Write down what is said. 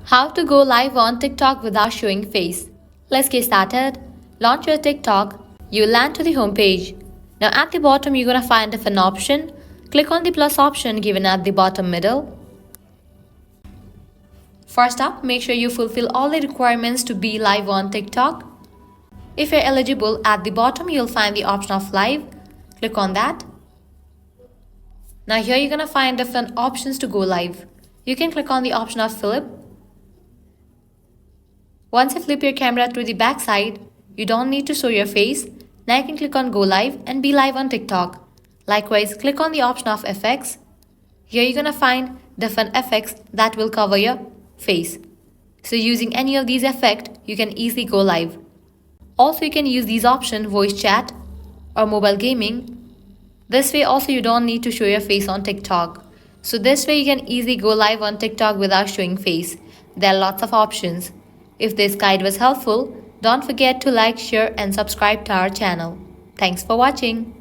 How to go live on TikTok without showing face. Let's get started. Launch your TikTok. You'll land to the home page. Now at the bottom you're gonna find an option. Click on the plus option given at the bottom middle. First up, make sure you fulfill all the requirements to be live on TikTok. If you're eligible, at the bottom you'll find the option of live. Click on that. Now here you're gonna find different options to go live. You can click on the option of flip. Once you flip your camera to the back side, you don't need to show your face. Now you can click on go live and be live on TikTok. Likewise, click on the option of effects. Here you're gonna find different effects that will cover your face. So using any of these effects, you can easily go live. Also, you can use these options voice chat or mobile gaming. This way also you don't need to show your face on TikTok. So this way you can easily go live on TikTok without showing face. There are lots of options. If this guide was helpful, don't forget to like, share and subscribe to our channel. Thanks for watching.